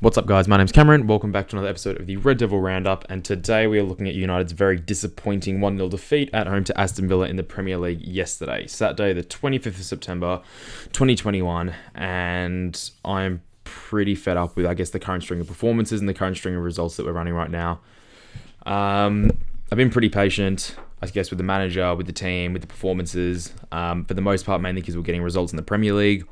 What's up, guys? My name's Cameron. Welcome back to another episode of the Red Devil Roundup, and today we are looking at United's very disappointing 1-0 defeat at home to Aston Villa in the Premier League yesterday, Saturday, the 25th of September, 2021, and I'm pretty fed up with, the current string of performances and the current string of results that we're running right now. I've been pretty patient, with the manager, with the team, with the performances, for the most part, mainly because we're getting results in the Premier League.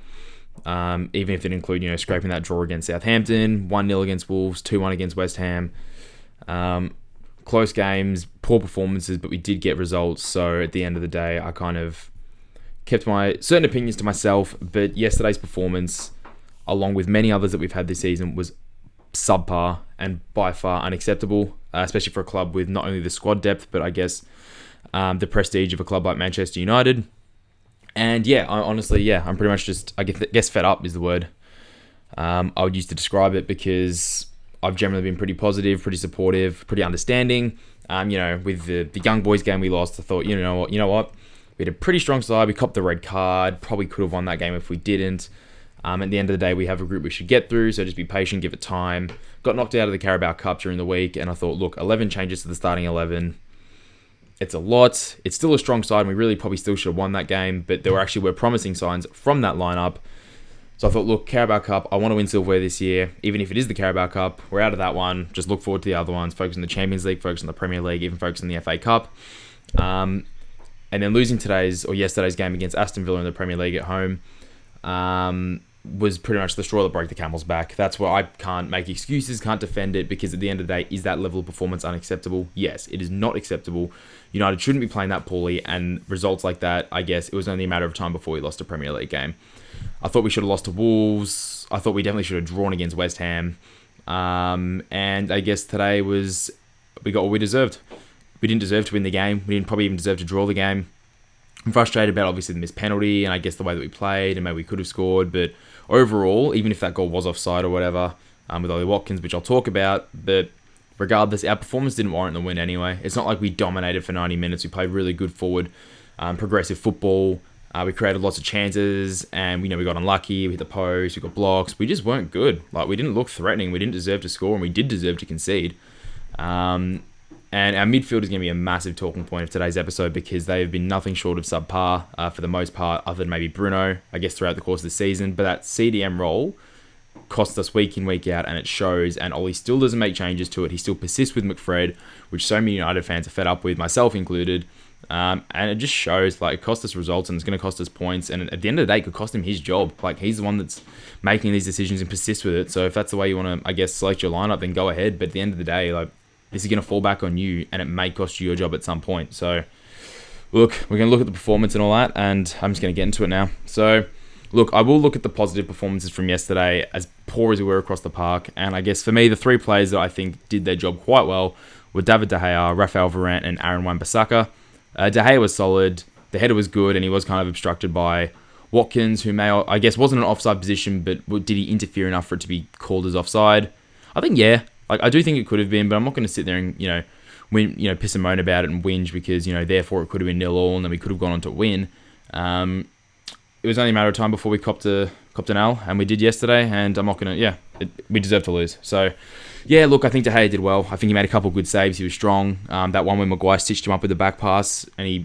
Even if it include, scraping that draw against Southampton, 1-0 against Wolves, 2-1 against West Ham. Close games, poor performances, but we did get results. So at the end of the day, I kind of kept my certain opinions to myself. But yesterday's performance, along with many others that we've had this season, was subpar and by far unacceptable, especially for a club with not only the squad depth, but the prestige of a club like Manchester United. And I'm pretty much just, fed up is the word I would use to describe it, because I've generally been pretty positive, pretty supportive, pretty understanding. With the young boys game we lost, I thought, you know what, we had a pretty strong side. We copped the red card, probably could have won that game if we didn't. At the end of the day, we have a group we should get through, so just be patient, give it time. Got knocked out of the Carabao Cup during the week, and I thought, look, 11 changes to the starting 11. It's a lot. It's still a strong side, and we really probably still should have won that game, but there were promising signs from that lineup. So I thought, look, Carabao Cup, I want to win silverware this year, even if it is the Carabao Cup. We're out of that one. Just look forward to the other ones. Focus on the Champions League, focus on the Premier League, even focus on the FA Cup. And then losing yesterday's game against Aston Villa in the Premier League at home was pretty much the straw that broke the camel's back. That's where I can't make excuses, can't defend it, because at the end of the day, is that level of performance unacceptable? Yes, it is not acceptable. United shouldn't be playing that poorly, and results like that, it was only a matter of time before we lost a Premier League game. I thought we should have lost to Wolves. I thought we definitely should have drawn against West Ham. And I guess today we got what we deserved. We didn't deserve to win the game. We didn't probably even deserve to draw the game. I'm frustrated about, obviously, the missed penalty and the way that we played, and maybe we could have scored. But overall, even if that goal was offside or whatever, with Ollie Watkins, which I'll talk about, but regardless, our performance didn't warrant the win anyway. It's not like we dominated for 90 minutes. We played really good forward, progressive football. We created lots of chances, and we got unlucky. We hit the post, we got blocks. We just weren't good. We didn't look threatening. We didn't deserve to score, and we did deserve to concede. And our midfield is going to be a massive talking point of today's episode, because they have been nothing short of subpar for the most part, other than maybe Bruno, throughout the course of the season. But that CDM role costs us week in, week out, and it shows. And Ollie still doesn't make changes to it. He still persists with McFred, which so many United fans are fed up with, myself included. And it just shows, it cost us results, and it's going to cost us points. And at the end of the day, it could cost him his job. He's the one that's making these decisions and persists with it. So if that's the way you want to, select your lineup, then go ahead. But at the end of the day, this is going to fall back on you, and it may cost you your job at some point. So, look, we're going to look at the performance and all that, and I'm just going to get into it now. So, look, I will look at the positive performances from yesterday, as poor as we were across the park. And for me, the three players that I think did their job quite well were David De Gea, Rafael Varane, and Aaron Wan-Bissaka. De Gea was solid. The header was good, and he was kind of obstructed by Watkins, who wasn't an offside position, but did he interfere enough for it to be called as offside? I think, yeah. I do think it could have been, but I'm not going to sit there and, piss and moan about it and whinge, because, therefore it could have been 0-0 and then we could have gone on to win. It was only a matter of time before we copped an L, and we did yesterday, and I'm not going to, we deserve to lose. So, look, I think De Gea did well. I think he made a couple of good saves. He was strong. That one when Maguire stitched him up with the back pass, and he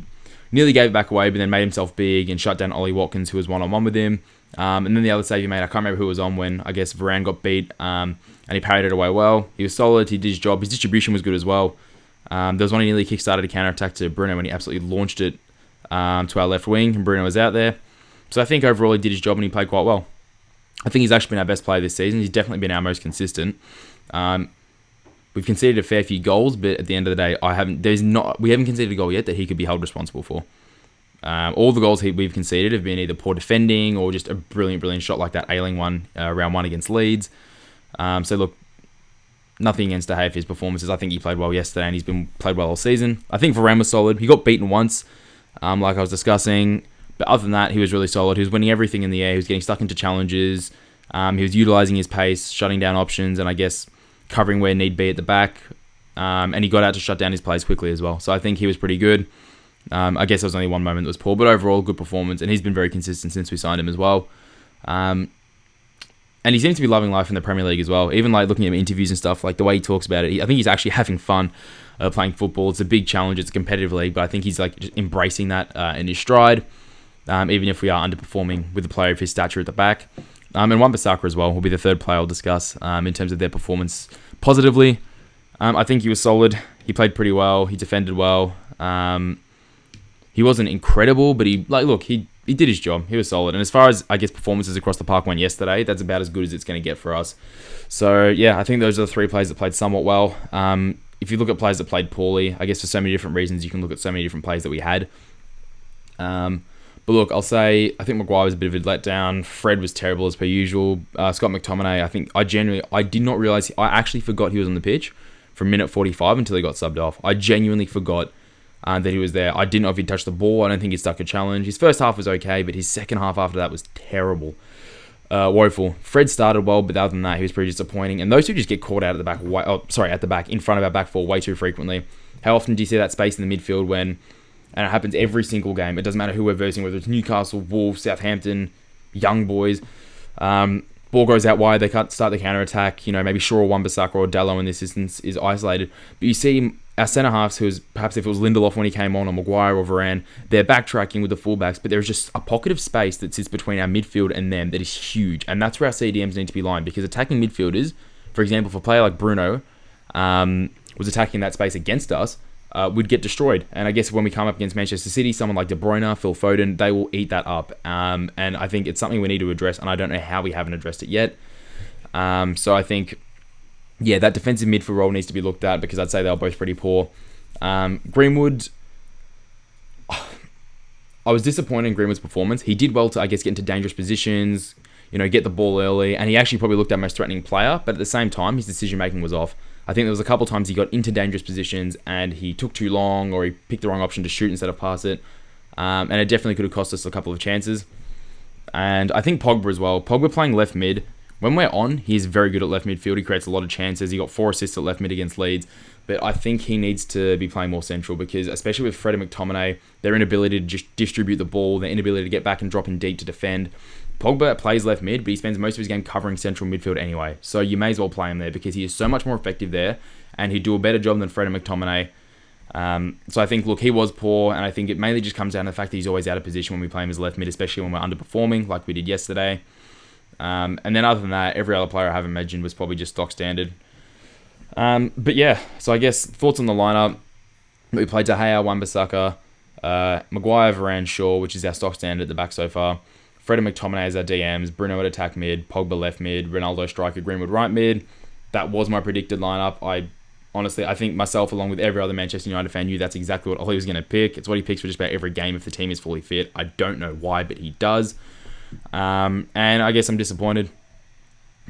nearly gave it back away, but then made himself big and shut down Ollie Watkins, who was one-on-one with him. And then the other save he made, I can't remember who was on when, Varane got beat, and he parried it away well. He was solid. He did his job. His distribution was good as well. There was one he nearly kick-started a counter-attack to Bruno when he absolutely launched it to our left wing, and Bruno was out there. So I think overall he did his job, and he played quite well. I think he's actually been our best player this season. He's definitely been our most consistent. We've conceded a fair few goals, but at the end of the day, we haven't conceded a goal yet that he could be held responsible for. All the goals we've conceded have been either poor defending or just a brilliant shot like that Ailing one, round one against Leeds. So look, nothing against De Gea for his performances. I think he played well yesterday, and he's played well all season. I think Varane was solid. He got beaten once, like I was discussing. But other than that, he was really solid. He was winning everything in the air. He was getting stuck into challenges. He was utilising his pace, shutting down options, and covering where need be at the back. And he got out to shut down his plays quickly as well. So I think he was pretty good. There was only one moment that was poor, but overall, good performance. And he's been very consistent since we signed him as well. And And he seems to be loving life in the Premier League as well. Even like looking at interviews and stuff, like the way he talks about it, I think he's actually having fun playing football. It's a big challenge. It's a competitive league, but I think he's like just embracing that in his stride. Even if we are underperforming with a player of his stature at the back. And Wan-Bissaka as well will be the third player I'll discuss in terms of their performance positively. I think he was solid. He played pretty well. He defended well. He wasn't incredible, but he did his job. He was solid. And as far as, I guess, performances across the park went yesterday, that's about as good as it's going to get for us. So, yeah, I think those are the three players that played somewhat well. If you look at players that played poorly, I guess for so many different reasons, you can look at so many different players that we had. But look, I'll say, I think Maguire was a bit of a letdown. Fred was terrible as per usual. Scott McTominay, I did not realise, I actually forgot he was on the pitch from minute 45 until he got subbed off. I genuinely forgot that he was there. I didn't know if he touched the ball. I don't think he stuck a challenge. His first half was okay, but his second half after that was terrible. Woeful. Fred started well, but other than that, he was pretty disappointing. And those two just get caught out at the back, in front of our back four way too frequently. How often do you see that space in the midfield when... And it happens every single game. It doesn't matter who we're versing, whether it's Newcastle, Wolves, Southampton, Young Boys. Ball goes out wide, they can't start the counter-attack. Maybe Shaw or Wan-Bissaka or Dallo in this instance is isolated. But you see our centre-halves, who was, perhaps if it was Lindelof when he came on, or Maguire or Varane, they're backtracking with the fullbacks, but there's just a pocket of space that sits between our midfield and them that is huge. And that's where our CDMs need to be lined, because attacking midfielders, for example, if a player like Bruno was attacking that space against us, would get destroyed. And I guess when we come up against Manchester City, someone like De Bruyne, Phil Foden, they will eat that up. And I think it's something we need to address, and I don't know how we haven't addressed it yet. So I think, that defensive midfield role needs to be looked at, because I'd say they were both pretty poor. Greenwood, I was disappointed in Greenwood's performance. He did well to, I guess, get into dangerous positions, get the ball early, and he actually probably looked our most threatening player, but at the same time, his decision-making was off. I think there was a couple times he got into dangerous positions and he took too long, or he picked the wrong option to shoot instead of pass it. And it definitely could have cost us a couple of chances. And I think Pogba as well. Pogba playing left mid. When we're on, he's very good at left midfield. He creates a lot of chances. He got 4 assists at left mid against Leeds. But I think he needs to be playing more central, because especially with Fred and McTominay, their inability to just distribute the ball, their inability to get back and drop in deep to defend. Pogba plays left mid, but he spends most of his game covering central midfield anyway. So you may as well play him there, because he is so much more effective there, and he'd do a better job than Fred and McTominay. So I think, look, he was poor, and I think it mainly just comes down to the fact that he's always out of position when we play him as left mid, especially when we're underperforming, like we did yesterday. And then other than that, every other player I haven't mentioned was probably just stock standard. But yeah, so I guess thoughts on the lineup. We played De Gea, Wan-Bissaka, Maguire, Varane, Shaw, which is our stock standard at the back so far. Fred and McTominay as our DMs, Bruno at attack mid, Pogba left mid, Ronaldo striker, Greenwood right mid. That was my predicted lineup. I think myself, along with every other Manchester United fan, knew that's exactly what Ollie was going to pick. It's what he picks for just about every game if the team is fully fit. I don't know why, but he does. And I guess I'm disappointed.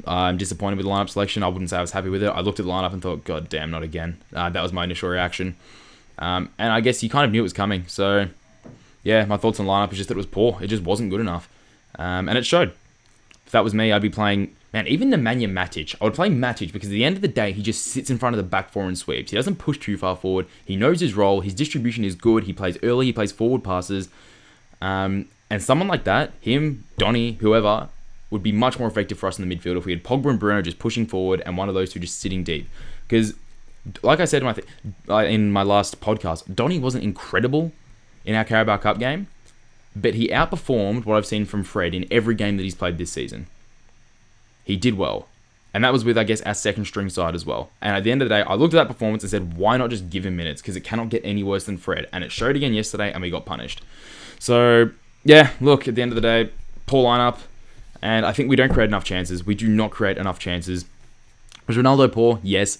I'm disappointed with the lineup selection. I wouldn't say I was happy with it. I looked at the lineup and thought, God damn, not again. That was my initial reaction. And I guess you kind of knew it was coming. So, yeah, my thoughts on the lineup is just that it was poor. It just wasn't good enough. And it showed. If that was me, I'd be playing... Man, even Nemanja Matic. I would play Matic because at the end of the day, he just sits in front of the back four and sweeps. He doesn't push too far forward. He knows his role. His distribution is good. He plays early. He plays forward passes. And someone like that, him, Donny, whoever, would be much more effective for us in the midfield if we had Pogba and Bruno just pushing forward and one of those two just sitting deep. Because, like I said in my last podcast, Donny wasn't incredible in our Carabao Cup game, but he outperformed what I've seen from Fred in every game that he's played this season. He did well. And that was with, I guess, our second string side as well. And at the end of the day, I looked at that performance and said, why not just give him minutes? Because it cannot get any worse than Fred. And it showed again yesterday, and we got punished. So, yeah, look, at the end of the day, poor lineup. And I think we don't create enough chances. We do not create enough chances. Was Ronaldo poor? Yes.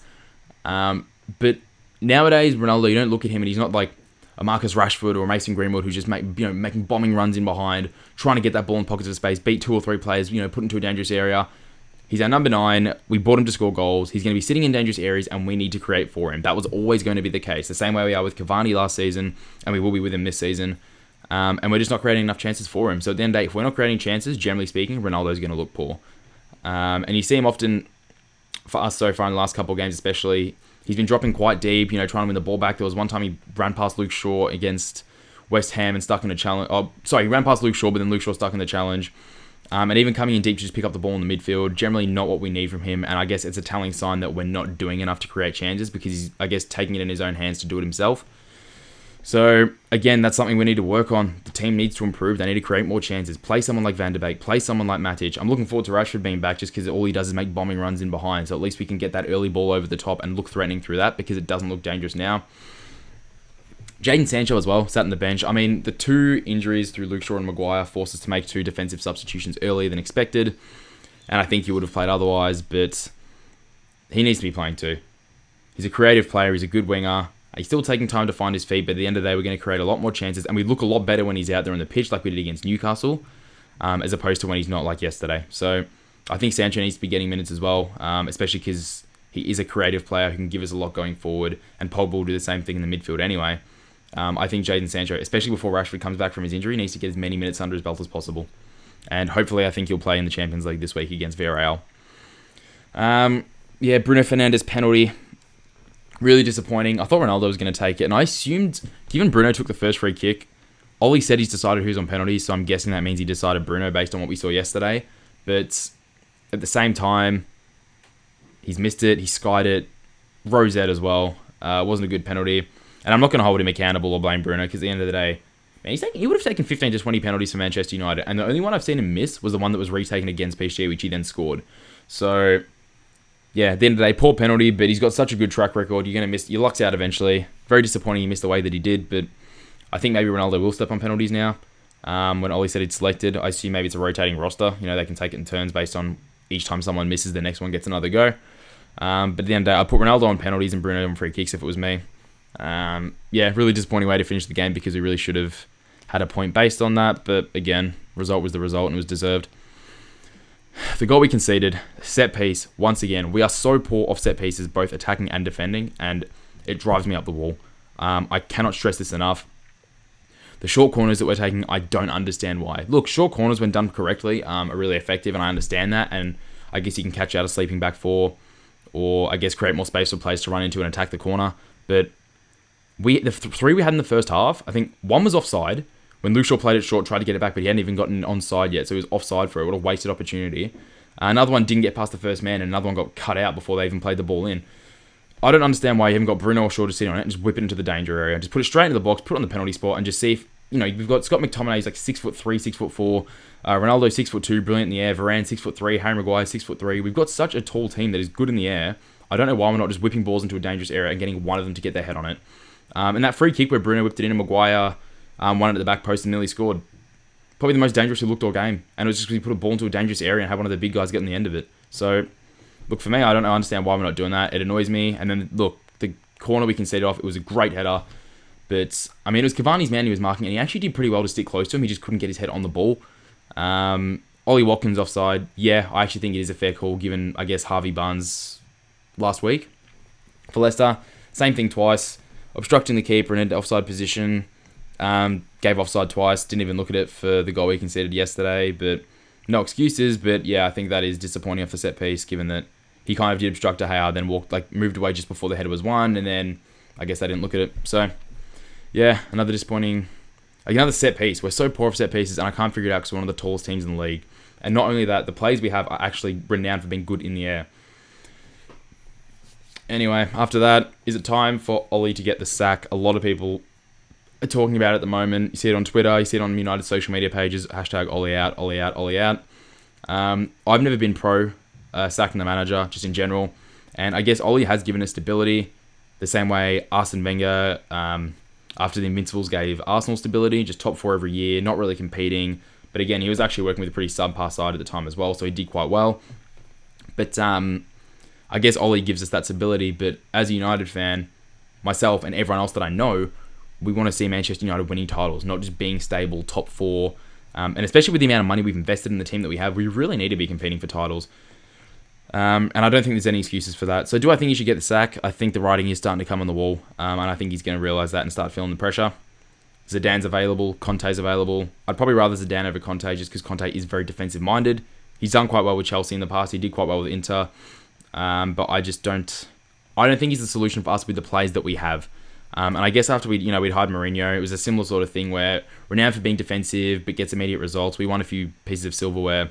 But nowadays, Ronaldo, you don't look at him and he's not like a Marcus Rashford or a Mason Greenwood who's just making bombing runs in behind, trying to get that ball in pockets of space, beat 2 or 3 players, put into a dangerous area. He's our number 9. We bought him to score goals. He's going to be sitting in dangerous areas, and we need to create for him. That was always going to be the case. The same way we are with Cavani last season, and we will be with him this season. And we're just not creating enough chances for him. So at the end of the day, if we're not creating chances, generally speaking, Ronaldo's going to look poor. And you see him often, for us so far in the last couple of games especially, he's been dropping quite deep, trying to win the ball back. There was one time he ran past Luke Shaw against West Ham and stuck in a challenge. He ran past Luke Shaw, but then Luke Shaw stuck in the challenge. And even coming in deep to just pick up the ball in the midfield, generally not what we need from him. And I guess it's a telling sign that we're not doing enough to create chances because he's, I guess, taking it in his own hands to do it himself. So, again, that's something we need to work on. The team needs to improve. They need to create more chances. Play someone like Van de Beek. Play someone like Matic. I'm looking forward to Rashford being back just because all he does is make bombing runs in behind. So at least we can get that early ball over the top and look threatening through that because it doesn't look dangerous now. Jadon Sancho as well, sat on the bench. I mean, the 2 injuries through Luke Shaw and Maguire forced us to make 2 defensive substitutions earlier than expected. And I think he would have played otherwise, but he needs to be playing too. He's a creative player. He's a good winger. He's still taking time to find his feet, but at the end of the day, we're going to create a lot more chances, and we look a lot better when he's out there on the pitch like we did against Newcastle, as opposed to when he's not like yesterday. So I think Sancho needs to be getting minutes as well, especially because he is a creative player who can give us a lot going forward, and Pogba will do the same thing in the midfield anyway. I think Jadon Sancho, especially before Rashford comes back from his injury, needs to get as many minutes under his belt as possible. And hopefully I think he'll play in the Champions League this week against Villarreal. Bruno Fernandes penalty. Really disappointing. I thought Ronaldo was going to take it, and I assumed, given Bruno took the first free kick, Ollie said he's decided who's on penalties, so I'm guessing that means he decided Bruno based on what we saw yesterday. But at the same time, he's missed it, he skied it, Rosette as well. Wasn't a good penalty. And I'm not going to hold him accountable or blame Bruno, because at the end of the day, man, he would have taken 15 to 20 penalties for Manchester United, and the only one I've seen him miss was the one that was retaken against PSG, which he then scored. So yeah, at the end of the day, poor penalty, but he's got such a good track record. You're going to miss, your luck's out eventually. Very disappointing he missed the way that he did, but I think maybe Ronaldo will step on penalties now. When Ollie said he'd selected, I assume maybe it's a rotating roster. You know, they can take it in turns based on each time someone misses, the next one gets another go. But at the end of the day, I'd put Ronaldo on penalties and Bruno on free kicks if it was me. Really disappointing way to finish the game because we really should have had a point based on that. But again, result was the result and it was deserved. The goal we conceded, set piece, once again, we are so poor off set pieces, both attacking and defending, and it drives me up the wall. I cannot stress this enough. The short corners that we're taking, I don't understand why. Look, short corners, when done correctly, are really effective, and I understand that, and I guess you can catch out a sleeping back four, or I guess create more space for players to run into and attack the corner. But the 3 we had in the first half, I think one was offside, when Luke Shaw played it short, tried to get it back, but he hadn't even gotten onside yet, so he was offside for it. What a wasted opportunity. Another one didn't get past the first man, and another one got cut out before they even played the ball in. I don't understand why you haven't got Bruno or Shaw to sit on it and just whip it into the danger area. Just put it straight into the box, put it on the penalty spot, and just see if, we've got Scott McTominay, he's like 6'3", 6'4". Ronaldo 6'2", brilliant in the air. Varane 6'3", Harry Maguire 6'3". We've got such a tall team that is good in the air. I don't know why we're not just whipping balls into a dangerous area and getting one of them to get their head on it. And that free kick where Bruno whipped it in and Maguire won it at the back post and nearly scored. Probably the most dangerous he looked all game. And it was just because he put a ball into a dangerous area and had one of the big guys get on the end of it. So, look, for me, I don't understand why we're not doing that. It annoys me. And then, look, the corner we conceded off, it was a great header. But, I mean, it was Cavani's man he was marking, and he actually did pretty well to stick close to him. He just couldn't get his head on the ball. Ollie Watkins offside. Yeah, I actually think it is a fair call, given, I guess, Harvey Barnes last week. For Leicester, same thing twice. Obstructing the keeper in an offside position. Gave offside twice. Didn't even look at it for the goal we conceded yesterday. But no excuses. But yeah, I think that is disappointing off the set piece, given that he kind of did obstruct De Gea, then moved away just before the header was won, and then I guess they didn't look at it. So yeah, another disappointing, another set piece. We're so poor off set pieces, and I can't figure it out because we're one of the tallest teams in the league. And not only that, the players we have are actually renowned for being good in the air. Anyway, after that, is it time for Ollie to get the sack? A lot of people are talking about it at the moment. You see it on Twitter, you see it on United social media pages, hashtag Ollie out, Ollie out, Ollie out. I've never been pro sacking the manager, just in general. And I guess Ollie has given us stability, the same way Arsene Wenger, after the Invincibles, gave Arsenal stability, just top 4 every year, not really competing. But again, he was actually working with a pretty subpar side at the time as well, so he did quite well. But I guess Ollie gives us that stability, but as a United fan, myself and everyone else that I know, we want to see Manchester United winning titles, not just being stable, top 4. And especially with the amount of money we've invested in the team that we have, we really need to be competing for titles. And I don't think there's any excuses for that. So do I think he should get the sack? I think the writing is starting to come on the wall, and I think he's going to realise that and start feeling the pressure. Zidane's available, Conte's available. I'd probably rather Zidane over Conte, just because Conte is very defensive-minded. He's done quite well with Chelsea in the past. He did quite well with Inter. But I don't think he's the solution for us with the players that we have. And I guess after we'd hired Mourinho, it was a similar sort of thing where renowned for being defensive, but gets immediate results. We won a few pieces of silverware.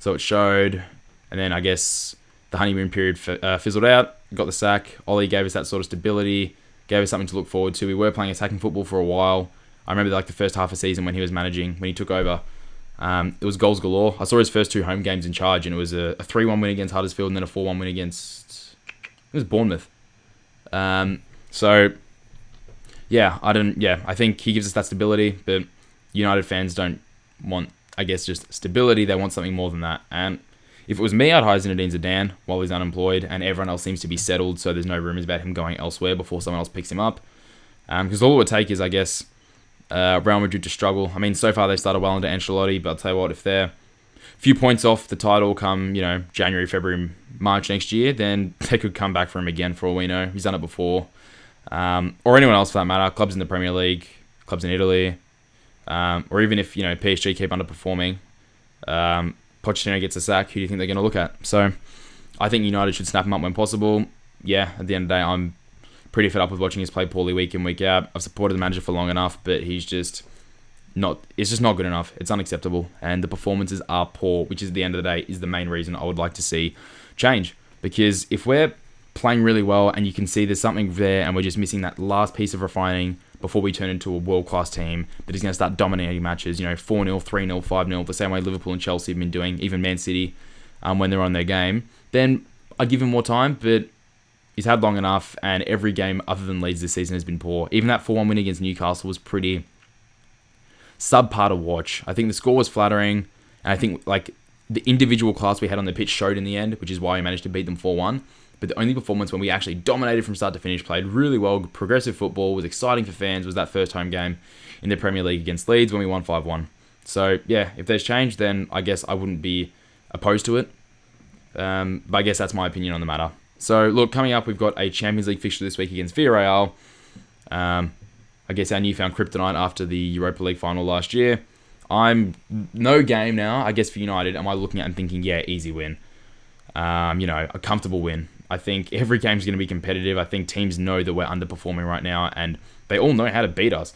So it showed. And then I guess the honeymoon period fizzled out. Got the sack. Ollie gave us that sort of stability. Gave us something to look forward to. We were playing attacking football for a while. I remember like the first half of the season when he was managing, when he took over. It was goals galore. I saw his first 2 home games in charge, and it was a 3-1 win against Huddersfield and then a 4-1 win against... It was Bournemouth. So, yeah, I think he gives us that stability, but United fans don't want, I guess, just stability. They want something more than that. And if it was me, I'd hire Zinedine Zidane while he's unemployed, and everyone else seems to be settled, so there's no rumours about him going elsewhere before someone else picks him up. Because all it would take is, I guess, Real Madrid to struggle. I mean, so far they've started well under Ancelotti, but I'll tell you what, if they're a few points off the title come, January, February, March next year, then they could come back for him again for all we know. He's done it before. Or anyone else for that matter. Clubs in the Premier League, clubs in Italy, or even if, PSG keep underperforming, Pochettino gets a sack, who do you think they're going to look at? So I think United should snap him up when possible. Yeah, at the end of the day, I'm pretty fed up with watching us play poorly week in, week out. I've supported the manager for long enough, but it's just not good enough. It's unacceptable. And the performances are poor, which is at the end of the day is the main reason I would like to see change. Because if we're playing really well and you can see there's something there and we're just missing that last piece of refining before we turn into a world-class team that is going to start dominating matches, 4-0, 3-0, 5-0, the same way Liverpool and Chelsea have been doing, even Man City, when they're on their game, then I'd give him more time, but he's had long enough, and every game other than Leeds this season has been poor. Even that 4-1 win against Newcastle was pretty subpar to watch. I think the score was flattering, and I think the individual class we had on the pitch showed in the end, which is why we managed to beat them 4-1. But the only performance when we actually dominated from start to finish, played really well, progressive football, was exciting for fans, was that first home game in the Premier League against Leeds when we won 5-1. So, yeah, if there's change, then I guess I wouldn't be opposed to it. But I guess that's my opinion on the matter. So, look, coming up, we've got a Champions League fixture this week against Villarreal. I guess our newfound kryptonite after the Europa League final last year. I'm no game now, I guess, for United. Am I looking at and thinking, yeah, easy win? A comfortable win. I think every game's going to be competitive. I think teams know that we're underperforming right now, and they all know how to beat us.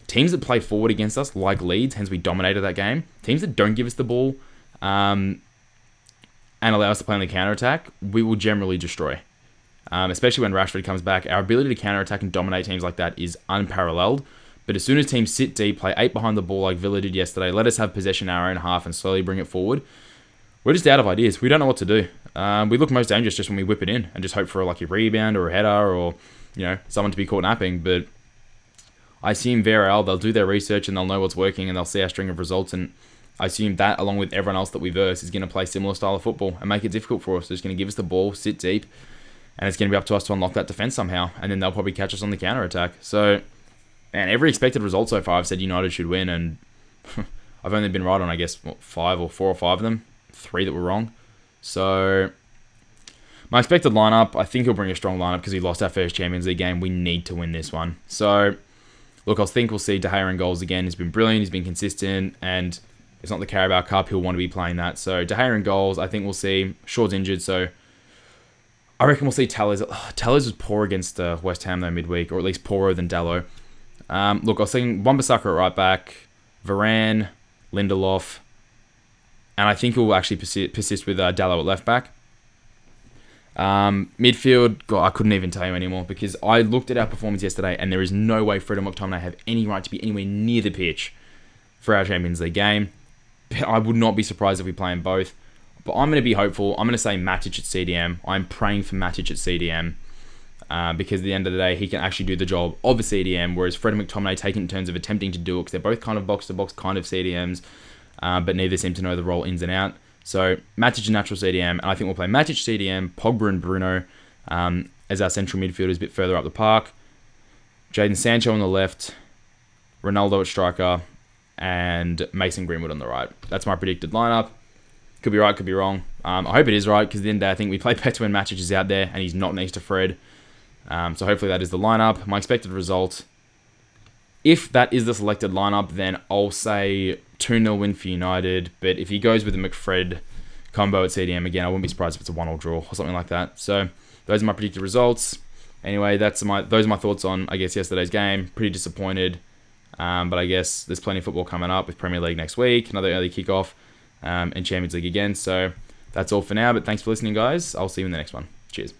Teams that play forward against us, like Leeds, hence we dominated that game. Teams that don't give us the ball and allow us to play on the counter-attack, we will generally destroy. Especially when Rashford comes back. Our ability to counter-attack and dominate teams like that is unparalleled. But as soon as teams sit deep, play 8 behind the ball like Villa did yesterday, let us have possession our own half and slowly bring it forward, we're just out of ideas. We don't know what to do. We look most dangerous just when we whip it in and just hope for a lucky rebound or a header or, someone to be caught napping. But I assume Villarreal, they'll do their research and they'll know what's working and they'll see our string of results. And I assume that, along with everyone else that we verse, is going to play similar style of football and make it difficult for us. They're just going to give us the ball, sit deep, and it's going to be up to us to unlock that defense somehow. And then they'll probably catch us on the counter-attack. So, man, every expected result so far, I've said United should win. And I've only been right on, I guess, 4 or 5 of them. 3 that were wrong. So my expected lineup, I think he'll bring a strong lineup because he lost our first Champions League game. We need to win this one. So look, I think we'll see De Gea in goals again. He's been brilliant. He's been consistent, and it's not the Carabao Cup. He'll want to be playing that. So De Gea in goals, I think we'll see. Shaw's injured, so I reckon we'll see Tellez. Tellez was poor against West Ham though midweek, or at least poorer than Dalot. Look, I was thinking Wan-Bissaka at right back, Varane, Lindelof, and I think he'll actually persist with Dalot at left back. Midfield, God, I couldn't even tell you anymore because I looked at our performance yesterday and there is no way Fred and McTominay have any right to be anywhere near the pitch for our Champions League game. I would not be surprised if we play in both. But I'm going to be hopeful. I'm going to say Matic at CDM. I'm praying for Matic at CDM because at the end of the day, he can actually do the job of a CDM, whereas Fred and McTominay take it in terms of attempting to do it because they're both kind of box-to-box kind of CDMs. But neither seem to know the role ins and out. So Matic a natural CDM, and I think we'll play Matic CDM, Pogba and Bruno as our central midfielders a bit further up the park. Jadon Sancho on the left, Ronaldo at striker, and Mason Greenwood on the right. That's my predicted lineup. Could be right, could be wrong. I hope it is right, because at the end of the day, I think we play better when Matic is out there, and he's not next to Fred. So hopefully that is the lineup. My expected result, if that is the selected lineup, then I'll say 2-0 win for United. But if he goes with the McFred combo at CDM again, I wouldn't be surprised if it's a 1-1 draw or something like that. So those are my predicted results. Anyway, those are my thoughts on, I guess, yesterday's game. Pretty disappointed. But I guess there's plenty of football coming up with Premier League next week, another early kickoff. and Champions League again. So that's all for now, but thanks for listening, guys. I'll see you in the next one. Cheers.